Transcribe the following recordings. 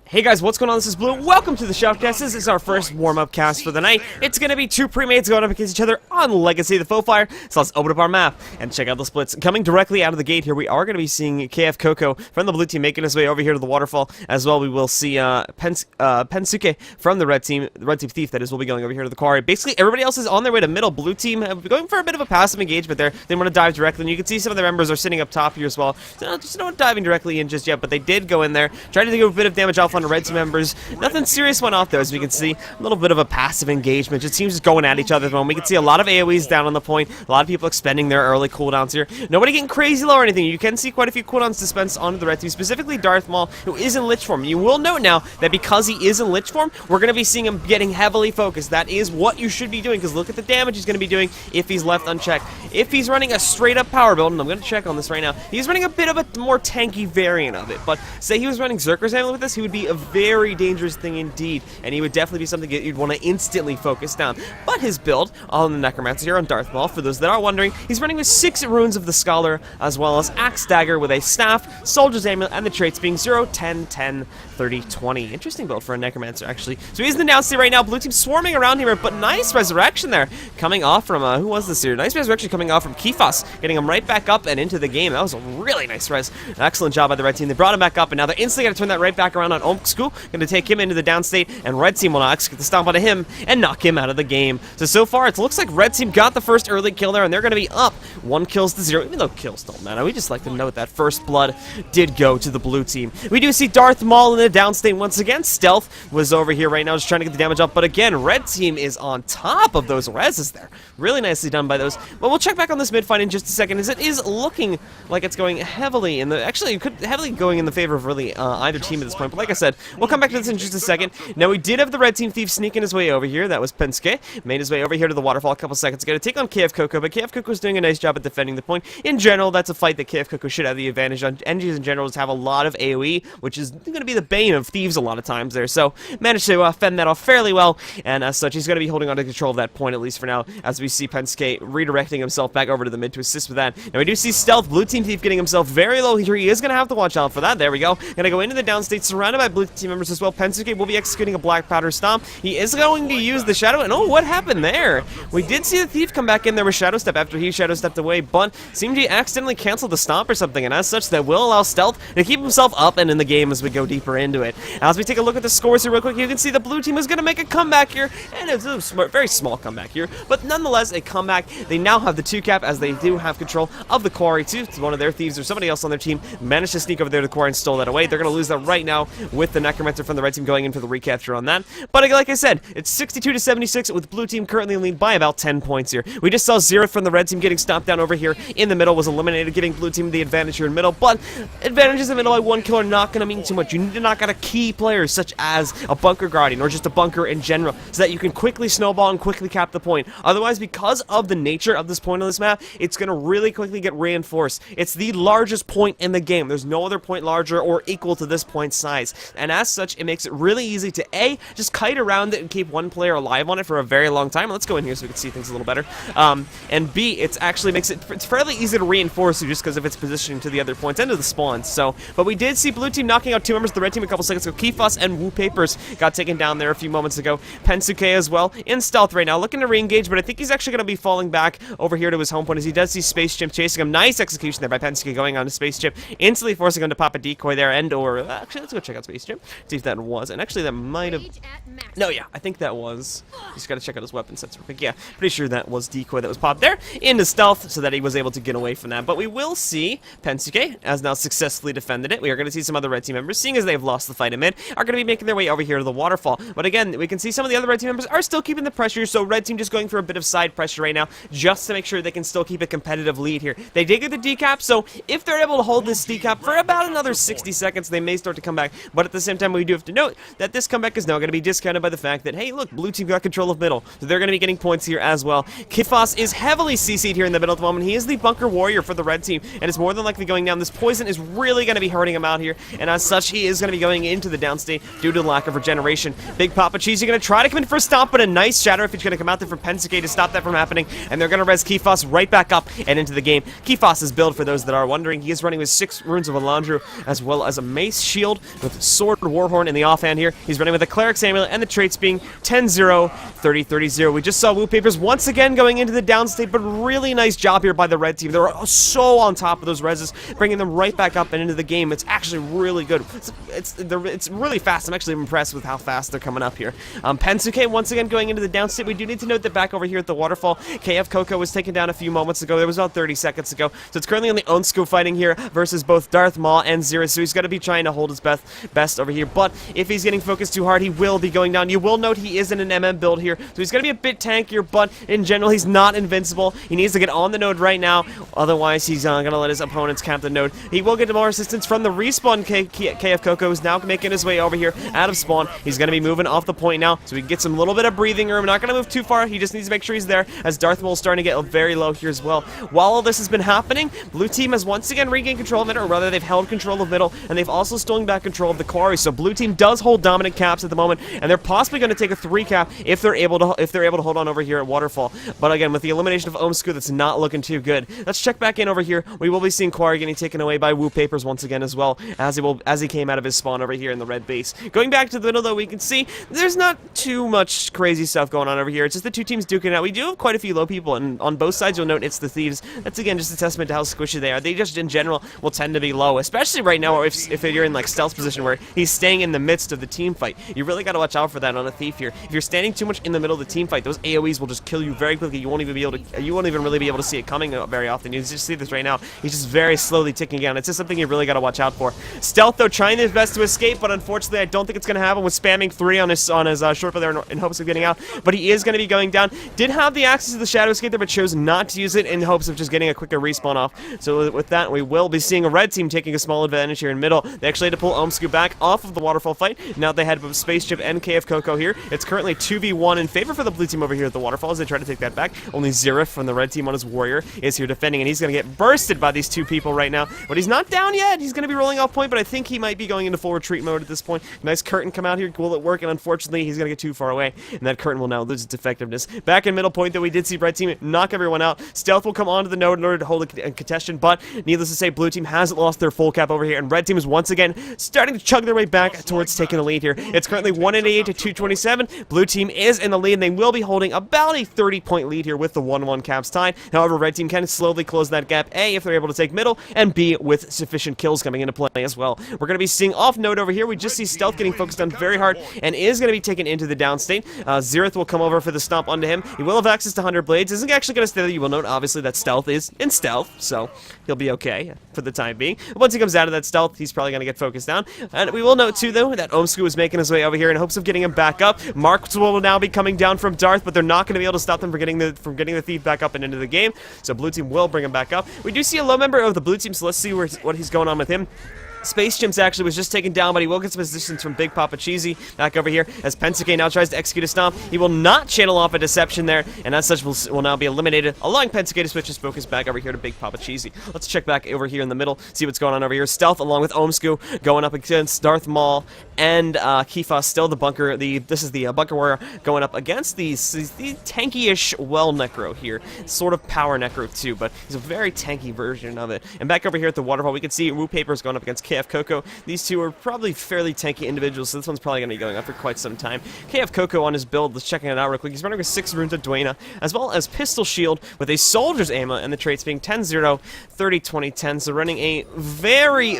Hey guys, what's going on? This is Blue. Welcome to the Shoutcast. This is our first warm-up cast for the night. It's going to be two premades going up against each other on Legacy of the Foe-Fire. So let's open up our map and check out the splits. Coming directly out of the gate here, we are going to be seeing KF Coco from the blue team making his way over here to the waterfall. As well, we will see Pensuke from the red team Thief, that is, will be going over here to the quarry. Basically, everybody else is on their way to middle. Blue team going for a bit of a passive engagement there. They want to dive directly, and you can see some of the members are sitting up top here as well. So just not diving directly in just yet, but they did go in there, trying to do a bit of damage off on the red team members. Nothing serious went off though, as we can see. A little bit of a passive engagement. Just seems just going at each other at the moment. We can see a lot of AoEs down on the point. A lot of people expending their early cooldowns here. Nobody getting crazy low or anything. You can see quite a few cooldowns dispensed onto the red team, specifically Darth Maul, who is in Lich form. You will note now that because he is in Lich form, we're going to be seeing him getting heavily focused. That is what you should be doing, because look at the damage he's going to be doing if he's left unchecked. If he's running a straight up power build, and I'm going to check on this right now, he's running a bit of a more tanky variant of it. But say he was running Zerker's Amulet with this, he would be a very dangerous thing indeed, and he would definitely be something that you'd want to instantly focus down. But his build on the Necromancer here on Darth Maul, for those that are wondering, he's running with 6 runes of the Scholar, as well as Axe Dagger with a Staff, Soldier's Amulet, and the traits being 0, 10, 10, 30, 20. Interesting build for a Necromancer, actually. So he's in the down state right now. Blue team swarming around here, but nice resurrection there, coming off from, who was this here? Nice resurrection coming off from Kifas, getting him right back up and into the game. That was a really nice res. An excellent job by the red team. They brought him back up, and now they're instantly going to turn that right back around on Omsku, going to take him into the downstate, and red team will now execute the stomp onto him and knock him out of the game. So far, it looks like red team got the first early kill there, and they're going to be up 1 kills to 0, even though kills don't matter. We just like to note that first blood did go to the blue team. We do see Darth Maul in the downstate once again. Stealth was over here right now, just trying to get the damage up, but again, red team is on top of those reses there. Really nicely done by those. But we'll check back on this mid fight in just a second, as it is looking like it's going heavily in the, actually, it could heavily going in the favor of really either team at this point, but like I said, we'll come back to this in just a second. Now, we did have the red team Thief sneaking his way over here. That was Pensuke. Made his way over here to the waterfall a couple seconds ago to take on KF Coco, but KF Coco's doing a nice job at defending the point. In general, that's a fight that KF Coco should have the advantage on. NGs in general just have a lot of AoE, which is going to be the bane of Thieves a lot of times there, so managed to fend that off fairly well, and as such, he's going to be holding on to control of that point, at least for now, as we see Pensuke redirecting himself back over to the mid to assist with that. Now, we do see Stealth, blue team Thief, getting himself very low here. He is going to have to watch out for that. There we go. Going to go into the downstate, surrounded by blue team members as well. Pensuke will be executing a black powder stomp. He is going to use the shadow, and oh, what happened there? We did see the Thief come back in there with Shadow Step after he Shadow Stepped away, but seemed to accidentally cancel the stomp or something, and as such, that will allow Stealth to keep himself up and in the game as we go deeper into it. As we take a look at the scores here real quick, you can see the blue team is going to make a comeback here, and it's a very small comeback here, but nonetheless, a comeback. They now have the 2-cap, as they do have control of the quarry too. One of their Thieves or somebody else on their team managed to sneak over there to the quarry and stole that away. They're going to lose that right now with the Necromancer from the red team going in for the recapture on that. But like I said, it's 62 to 76 with blue team currently in lead by about 10 points here. We just saw Xerath from the red team getting stomped down over here in the middle, was eliminated, giving blue team the advantage here in middle, but advantages in the middle by 1 kill are not going to mean too much. You need to knock out a key players such as a bunker guardian or just a bunker in general, so that you can quickly snowball and quickly cap the point. Otherwise, because of the nature of this point on this map, it's going to really quickly get reinforced. It's the largest point in the game. There's no other point larger or equal to this point size, and as such, it makes it really easy to A, just kite around it and keep one player alive on it for a very long time. Let's go in here so we can see things a little better. And B, it actually makes it's fairly easy to reinforce you just because of its positioning to the other points and to the spawns. So, but we did see blue team knocking out 2 members of the red team a couple seconds ago. Kifas and Wu Papers got taken down there a few moments ago. Pensuke as well in stealth right now, looking to re-engage, but I think he's actually going to be falling back over here to his home point as he does see Space Chimp chasing him. Nice execution there by Pensuke going on to Space Chimp, instantly forcing him to pop a decoy there, and or actually let's go check out Space Chimp, see if that was, and actually that might have, no, yeah, I think that was, just got to check out his weapon sets real quick. Yeah, pretty sure that was decoy that was popped there into stealth so that he was able to get away from that. But we will see Pensuke has now successfully defended it. We are going to see some other red team members, seeing as they've lost the fight in mid, are going to be making their way over here to the waterfall. But again, we can see some of the other red team members are still keeping the pressure, so red team just going for a bit of side pressure right now, just to make sure they can still keep a competitive lead here. They did get the decap, so if they're able to hold this decap for about another 60 seconds, they may start to come back. But at the same time, we do have to note that this comeback is now going to be discounted by the fact that, hey, look, blue team got control of middle, so they're going to be getting points here as well. Kifas is heavily CC'd here in the middle at the moment. He is the bunker warrior for the red team, and it's more than likely going down. This poison is really going to be hurting him out here, and as such, he is going to be going into the downstate due to the lack of regeneration. Big Papa Cheese, you're going to try to come in for a stomp, but a nice shatter if he's going to come out there for Pensuke to stop that from happening, and they're going to res Kifas right back up and into the game. Kifas' build, for those that are wondering, he is running with 6 runes of Alandru, as well as a mace shield with Sword Warhorn in the offhand here. He's running with the Cleric's Amulet, and the traits being 10-0, 30-30-0. We just saw Woo Papers once again going into the downstate, but really nice job here by the red team. They were so on top of those reses, bringing them right back up and into the game. It's actually really good. It's really fast. I'm actually impressed with how fast they're coming up here. Pensuke once again going into the downstate. We do need to note that back over here at the waterfall, KF Coco was taken down a few moments ago. There was about 30 seconds ago. So it's currently on the Onsku fighting here versus both Darth Maul and Zero. So he's got to be trying to hold his best over here. But if he's getting focused too hard, he will be going down. You will note he is in an MM build here. So he's going to be a bit tankier, but in general, he's not invincible. He needs to get on the node right now. Otherwise, he's going to let his opponents camp the node. He will get more assistance from the respawn. KF Coco is now making his way over here out of spawn. He's going to be moving off the point now, so we can get some little bit of breathing room. Not going to move too far. He just needs to make sure he's there, as Darth Maul is starting to get very low here as well. While all this has been happening, blue team has once again regained control of it, or rather they've held control of middle, and they've also stolen back control of the quarry. So blue team does hold dominant caps at the moment, and they're possibly going to take a 3 cap if they're able to hold on over here at waterfall. But again, with the elimination of Omsku, that's not looking too good. Let's check back in over here. We will be seeing quarry getting taken away by Woo Papers once again as well, as he came out of his spawn over here in the red base. Going back to the middle though, we can see there's not too much crazy stuff going on over here. It's just the two teams duking it out. We do have quite a few low people, and on both sides you'll note it's the Thieves. That's again just a testament to how squishy they are. They just in general will tend to be low, especially right now if you're in like stealth position where he's staying in the midst of the team fight. You really got to watch out for that on a Thief here. If you're standing too much in the middle of the team fight, those AoEs will just kill you very quickly. You won't even really be able to see it coming very often. You just see this right now. He's just very slowly ticking down. It's just something you really got to watch out for. Stealth though, trying his best to escape, but unfortunately I don't think it's going to happen with spamming 3 on his short for there in hopes of getting out. But he is going to be going down. Did have the access to the Shadow Escape there, but chose not to use it in hopes of just getting a quicker respawn off. So with that, we will be seeing a red team taking a small advantage here in middle. They actually had to pull Omsku back off of the waterfall fight. Now they had both Space Chip and KF Coco here. It's currently 2v1 in favor for the blue team over here at the waterfall as they try to take that back. Only Zerif from the red team on his warrior is here defending, and he's going to get bursted by these two people right now. But he's not down yet. He's going to be rolling off point, but I think he might be going into full retreat mode at this point. Nice curtain come out here. Will it work? And unfortunately, he's going to get too far away, and that curtain will now lose its effectiveness. Back in middle point, though, we did see red team knock everyone out. Stealth will come onto the node in order to hold a contestation, but needless to say, blue team hasn't lost their full cap over here, and red team is once again starting to chug their way back towards taking the lead here. It's currently 188 to 227. Blue team is in the lead, and they will be holding about a 30-point lead here with the 1-1 caps tied. However, red team can slowly close that gap, A, if they're able to take middle, and B, with sufficient kills coming into play as well. We're going to be seeing off node over here. We just see Stealth getting focused on very hard, and is going to be taken into the downstate. Zerith will come over for the stomp onto him. He will have access to 100 blades. Isn't actually going to stay there. You will note, obviously, that Stealth is in stealth, so he'll be okay for the time being. Once he comes out of that stealth, he's probably going to get focused down. And we will note, too, though, that Omsku is making his way over here in hopes of getting him back up. Marks will now be coming down from Darth, but they're not going to be able to stop them from getting the Thief back up and into the game. So blue team will bring him back up. We do see a low member of the blue team, so let's see what he's going on with him. Space Chimps actually was just taken down, but he will get some assistance from Big Papa Cheesy back over here as Pensuke now tries to execute a stomp. He will not channel off a deception there, and as such will now be eliminated, allowing Pensuke to switch his focus back over here to Big Papa Cheesy. Let's check back over here in the middle, see what's going on over here. Stealth along with Omsku going up against Darth Maul and Kifa, still the bunker. This is the bunker warrior going up against the tanky-ish well necro here, sort of power necro too, but he's a very tanky version of it. And back over here at the waterfall, we can see Woo Papers going up against KF Coco. These two are probably fairly tanky individuals, so this one's probably going to be going up for quite some time. KF Coco on his build, let's check it out real quick. He's running with 6 runes of Dwayna, as well as Pistol Shield with a Soldier's Amulet, and the traits being 10-0, 30-20, 10. So running a very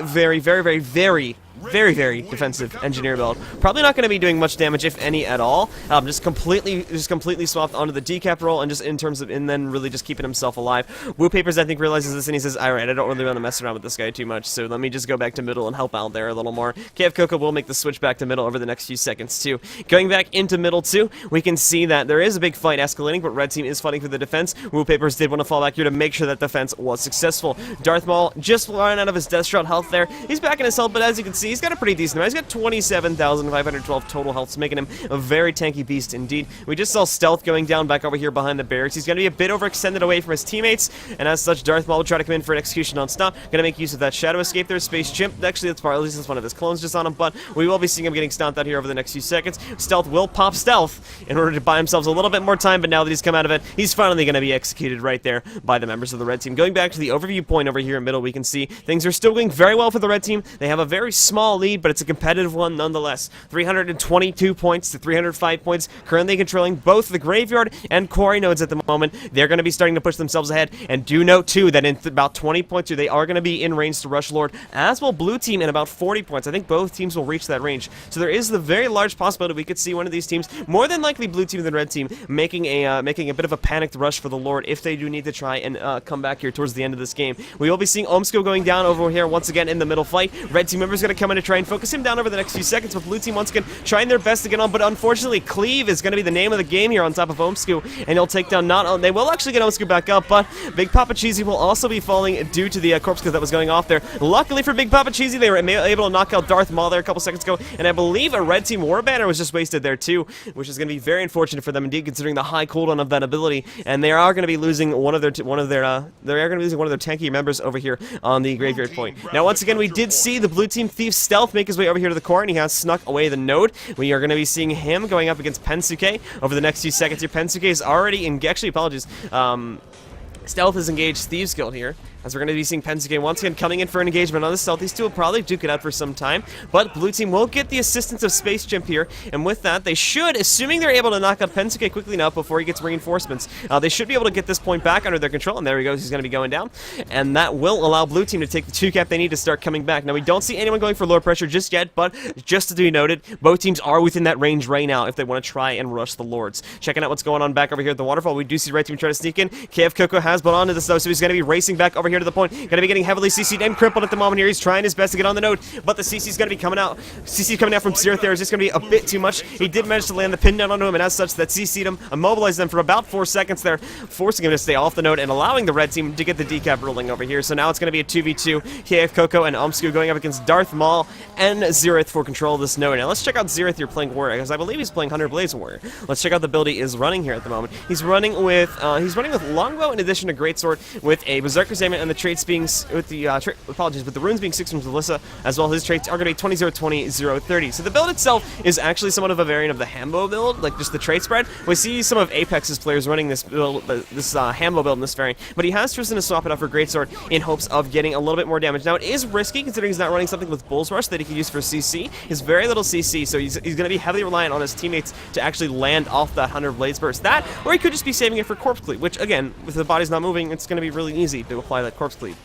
defensive engineer build. Probably not going to be doing much damage, if any at all. Just completely swapped onto the decap roll, and just in terms of, and then really just keeping himself alive. Woo Papers, I think, realizes this, and he says, alright, I don't really want to mess around with this guy too much, so let me just go back to middle and help out there a little more. KF Coco will make the switch back to middle over the next few seconds, too. Going back into middle, too, we can see that there is a big fight escalating, but red team is fighting for the defense. Woo Papers did want to fall back here to make sure that defense was successful. Darth Maul just ran out of his Death Shroud health there. He's back in his health, but as you can see, he's got a pretty decent amount. He's got 27,512 total health, making him a very tanky beast indeed. We just saw Stealth going down back over here behind the barracks. He's going to be a bit overextended away from his teammates, and as such, Darth Maul will try to come in for an execution on stop. Going to make use of that Shadow Escape there. Space Chimp, actually, that's at least that's one of his clones just on him, but we will be seeing him getting stomped out here over the next few seconds. Stealth will pop Stealth in order to buy himself a little bit more time, but now that he's come out of it, he's finally going to be executed right there by the members of the red team. Going back to the overview point over here in middle, we can see things are still going very well for the red team. They have a very small lead, but it's a competitive one nonetheless. 322 points to 305 points, currently controlling both the graveyard and quarry nodes at the moment. They're going to be starting to push themselves ahead, and do note too that in about 20 points here, they are going to be in range to rush Lord, as will blue team in about 40 points. I think both teams will reach that range, so there is the very large possibility we could see one of these teams, more than likely blue team than red team, making a bit of a panicked rush for the Lord if they do need to try and come back here towards the end of this game. We will be seeing Omsko going down over here once again in the middle fight. Red team members going to come in to try and focus him down over the next few seconds, but blue team once again trying their best to get on, but unfortunately Cleave is going to be the name of the game here on top of Omsko, and he'll take down they will actually get Omsko back up, but Big Papa Cheesy will also be falling due to the corpse kill that was going off there. Luckily for Big Papa Cheesy, they were able to knock out Darth Maul there a couple seconds ago, and I believe a red team war banner was just wasted there too, which is going to be very unfortunate for them indeed, considering the high cooldown of that ability, and they are going to be losing one of their tanky members over here on the graveyard point. Now once again, we did see the blue team Thief Stealth make his way over here to the core, and he has snuck away the node. We are going to be seeing him going up against Pensuke over the next few seconds here. Pensuke is already actually, apologies, Stealth is engaged Thieves Guild here, as we're going to be seeing Pensuke once again coming in for an engagement on the Stealth. These two will probably duke it out for some time, but blue team will get the assistance of Space Chimp here, and with that, they should, assuming they're able to knock out Pensuke quickly enough before he gets reinforcements, they should be able to get this point back under their control, and there he goes, he's going to be going down, and that will allow blue team to take the 2-cap they need to start coming back. Now, we don't see anyone going for Lord Pressure just yet, but just to be noted, both teams are within that range right now if they want to try and rush the Lords. Checking out what's going on back over here at the waterfall, we do see red team try to sneak in. KF Coco has bought onto this though, so he's going to be racing back over here to the point, going to be getting heavily CC'd and crippled at the moment here. He's trying his best to get on the node, but the CC's going to be coming out. CC coming out from Xerath there is just going to be a bit too much. He did manage to land the pin down onto him, and as such, that CC'd him, immobilized them for about 4 seconds there, forcing him to stay off the node and allowing the red team to get the decap rolling over here. So now it's going to be a 2v2. KF Coco and Omsku going up against Darth Maul and Xerath for control of this node. Now let's check out Xerath here playing Warrior, because I believe he's playing 100 Blaze Warrior. Let's check out the build he is running here at the moment. He's running with Longbow in addition to Greatsword, with a Berserker's Aimant, and the traits being with the runes being 6 from Talissa, as well. His traits are going to be 20-0-20-0-30. So the build itself is actually somewhat of a variant of the Hambo build, like just the trait spread. We see some of Apex's players running this build, Hambo build in this variant, but he has chosen to swap it out for Greatsword in hopes of getting a little bit more damage. Now it is risky considering he's not running something with Bull's Rush that he can use for CC. He's very little CC, so he's going to be heavily reliant on his teammates to actually land off that 100 Blades Burst. That, or he could just be saving it for Corpse Cleave, which again, with the body's not moving, it's going to be really easy to apply that Corpse Cleave.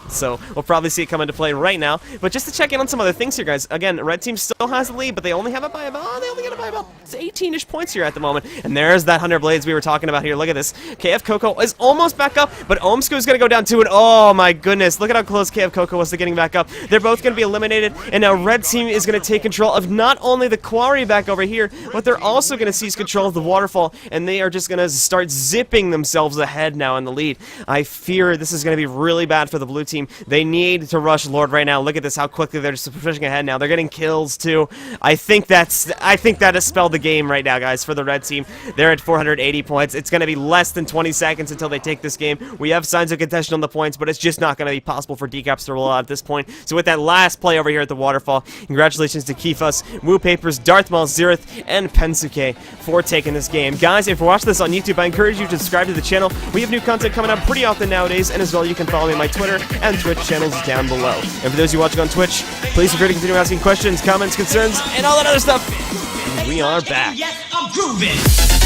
So we'll probably see it come into play right now. But just to check in on some other things here, guys. Again, red team still has the lead, but they only have it by about, they only get it by about 18-ish points here at the moment. And there's that 100 Blades we were talking about here. Look at this. KF Coco is almost back up, but Omsko is going to go down to it. Oh my goodness. Look at how close KF Coco was to getting back up. They're both going to be eliminated, and now red team is going to take control of not only the quarry back over here, but they're also going to seize control of the waterfall, and they are just going to start zipping themselves ahead now in the lead. I fear this is going to be really bad for the blue team. They need to rush Lord right now. Look at this, how quickly they're just pushing ahead now. They're getting kills too. I think that has spelled the game right now, guys, for the red team. They're at 480 points. It's going to be less than 20 seconds until they take this game. We have signs of contention on the points, but it's just not going to be possible for decaps to roll out at this point. So with that last play over here at the waterfall, congratulations to Kifus, Woo Papers, Darth Maul, Xerath, and Pensuke for taking this game. Guys, if you're watching this on YouTube, I encourage you to subscribe to the channel. We have new content coming out pretty often nowadays, and as well, you can follow me on my Twitter and Twitch channels down below. And for those of you watching on Twitch, please feel free to continue asking questions, comments, concerns, and all that other stuff. We are back. Yes, I'm grooving.